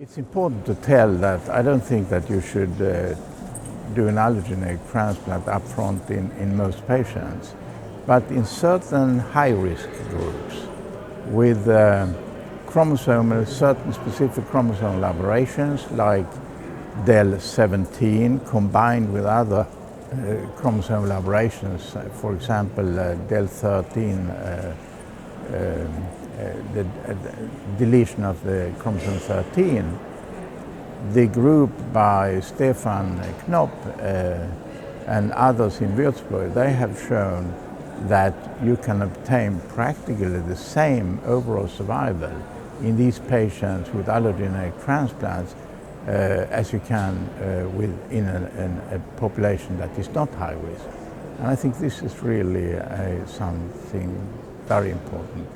It's important to tell that I don't think that you should do an allogeneic transplant up front in most patients, but in certain high-risk groups with certain specific chromosomal aberrations like del-17 combined with other chromosomal aberrations, for example del-13, the deletion of the chromosome 13, the group by Stefan Knopp and others in Würzburg, they have shown that you can obtain practically the same overall survival in these patients with allogeneic transplants as you can in a population that is not high risk. And I think this is really something very important.